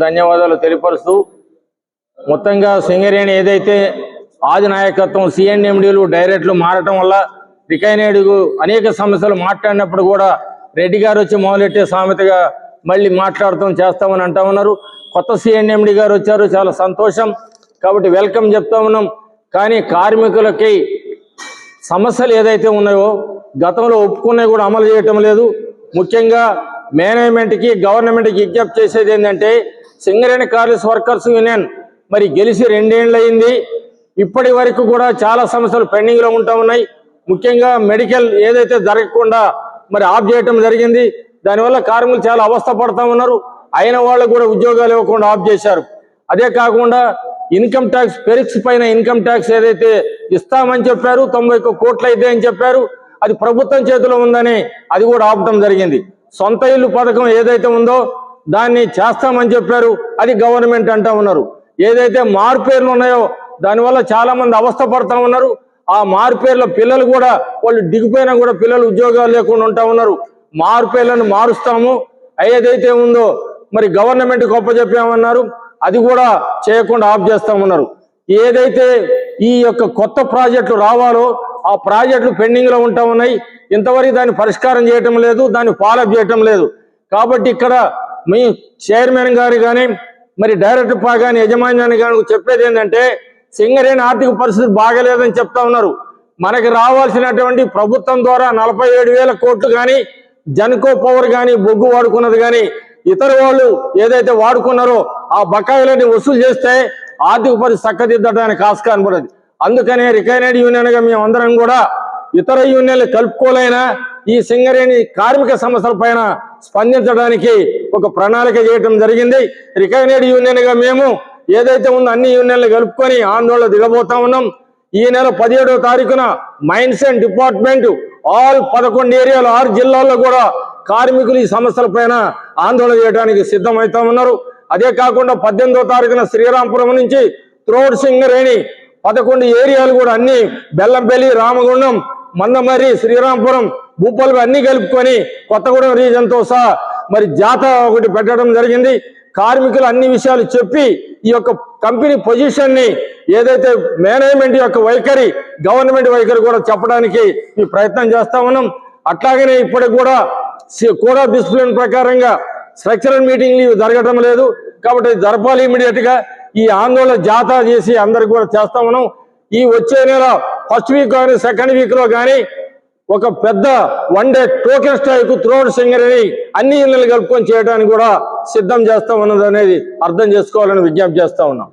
ధన్యవాదాలు తెలియపరుస్తూ మొత్తంగా సింగరేణి ఏదైతే ఆది నాయకత్వం సిఎన్ఎండీలు డైరెక్ట్లు మారటం వల్ల రికైనేడుకు అనేక సమస్యలు మాట్లాడినప్పుడు కూడా రెడ్డి గారు వచ్చి మొదలెట్టే సామెతగా మళ్ళీ మాట్లాడతాం చేస్తామని అంటా ఉన్నారు. కొత్త సిఎన్ఎండి గారు వచ్చారు, చాలా సంతోషం. కాబట్టి వెల్కమ్ చెప్తా ఉన్నాం. కానీ కార్మికులకి సమస్యలు ఏదైతే ఉన్నాయో గతంలో ఒప్పుకున్నవి కూడా అమలు చేయటం లేదు. ముఖ్యంగా మేనేజ్మెంట్కి గవర్నమెంట్కి విజ్ఞప్తి చేసేది ఏంటంటే, సింగరేణి కార్మిక వర్కర్స్ యూనియన్ మరి గెలిచి 2 ఏళ్ళు అయింది. ఇప్పటి వరకు కూడా చాలా సమస్యలు పెండింగ్లో ఉంటా ఉన్నాయి. ముఖ్యంగా మెడికల్ ఏదైతే జరగకుండా మరి ఆఫ్ చేయటం జరిగింది. దానివల్ల కార్మికులు చాలా అవస్థ పడతా ఉన్నారు. అయిన వాళ్ళకు కూడా ఉద్యోగాలు ఇవ్వకుండా ఆఫ్ చేశారు. అదే కాకుండా ఇన్కమ్ ట్యాక్స్ పెరిక్స్ పైన ఇన్కమ్ ట్యాక్స్ ఏదైతే ఇస్తామని చెప్పారు, 91 కోట్లు అయితే అని చెప్పారు, అది ప్రభుత్వం చేతిలో ఉందని అది కూడా ఆపటం జరిగింది. సొంత ఇల్లు పథకం ఏదైతే ఉందో దాన్ని చేస్తామని చెప్పారు, అది గవర్నమెంట్ అంటా ఉన్నారు. ఏదైతే మార్పేర్లు ఉన్నాయో దానివల్ల చాలా మంది అవస్థ పడతా ఉన్నారు. ఆ మార్పేర్ల పిల్లలు కూడా వాళ్ళు దిగిపోయినా కూడా పిల్లలు ఉద్యోగాలు లేకుండా ఉంటా ఉన్నారు. మార్పేర్లను మారుస్తాము, ఏదైతే ఉందో మరి గవర్నమెంట్ గొప్ప చెప్పామన్నారు, అది కూడా చేయకుండా ఆఫ్ చేస్తామన్నారు. ఏదైతే ఈ యొక్క కొత్త ప్రాజెక్టులు రావాలో ఆ ప్రాజెక్టులు పెండింగ్లో ఉంటా ఉన్నాయి. ఇంతవరకు దాన్ని పరిష్కారం చేయటం లేదు, దాన్ని ఫాలోఅప్ చేయటం లేదు. కాబట్టి ఇక్కడ మీ చైర్మన్ గారు కానీ మరి డైరెక్టర్ కానీ యజమాన్యాన్ని కానీ చెప్పేది ఏంటంటే, సింగరేణి ఆర్థిక పరిస్థితి బాగలేదని చెప్తా ఉన్నారు. మనకి రావాల్సినటువంటి ప్రభుత్వం ద్వారా 47,000 కోట్లు కానీ, జన్కో పవర్ కానీ, బొగ్గు వాడుకున్నది కానీ, ఇతర వాళ్ళు ఏదైతే వాడుకున్నారో ఆ బకాయిలని వసూలు చేస్తే ఆర్థిక పరిస్థితి చక్కదిద్దడానికి ఆస్కారం పడదు. అందుకనే రికైనేడ్ యూనియన్గా మేమందరం కూడా ఇతర యూనియన్లు కలుపుకోలేనా ఈ సింగరేణి కార్మిక సమస్యల పైన స్పందించడానికి ఒక ప్రణాళిక చేయడం జరిగింది. రికైనేడ్ యూనియన్గా మేము ఏదైతే ఉందో అన్ని యూనియన్లు కలుపుకొని ఆందోళన దిగబోతా ఉన్నాం. ఈ నెల 17వ తారీఖున మైన్స్ అండ్ డిపార్ట్మెంట్ ఆల్ 11 ఏరియాలు 6 జిల్లాల్లో కూడా కార్మికులు ఈ సమస్యల పైన ఆందోళన చేయడానికి సిద్ధమవుతా ఉన్నారు. అదే కాకుండా 18వ తారీఖున శ్రీరాంపురం నుంచి త్రోడ్ సింగరేణి 11 ఏరియాలు కూడా అన్ని బెల్లంపల్లి, రామగుండం, మందమర్రి, శ్రీరాంపురం, భూపాలు అన్ని కలుపుకొని కొత్తగూడెం రీజన్తో సహా మరి జాతా ఒకటి పెట్టడం జరిగింది. కార్మికులు అన్ని విషయాలు చెప్పి ఈ యొక్క కంపెనీ పొజిషన్ని ఏదైతే మేనేజ్మెంట్ యొక్క వైఖరి, గవర్నమెంట్ వైఖరి కూడా చెప్పడానికి ఈ ప్రయత్నం చేస్తా ఉన్నాం. అట్లాగనే ఇప్పటికి కూడా కోడ్ ఆఫ్ డిసిప్లిన్ ప్రకారంగా స్ట్రక్చరల్ మీటింగ్లు జరగడం లేదు. కాబట్టి జరపాలి ఇమీడియట్ గా. ఈ ఆందోళన జాతా చేసి అందరికి కూడా చేస్తా ఉన్నాం. ఈ వచ్చే నెల ఫస్ట్ వీక్ కానీ సెకండ్ వీక్ లో కానీ ఒక పెద్ద 1 డే టోకెన్ స్ట్రైక్ త్రోడ్ సింగరేణి అన్ని ఇళ్లను కలుపుకొని చేయడానికి కూడా సిద్ధం చేస్తా ఉన్నది అనేది అర్థం చేసుకోవాలని విజ్ఞప్తి చేస్తా ఉన్నాం.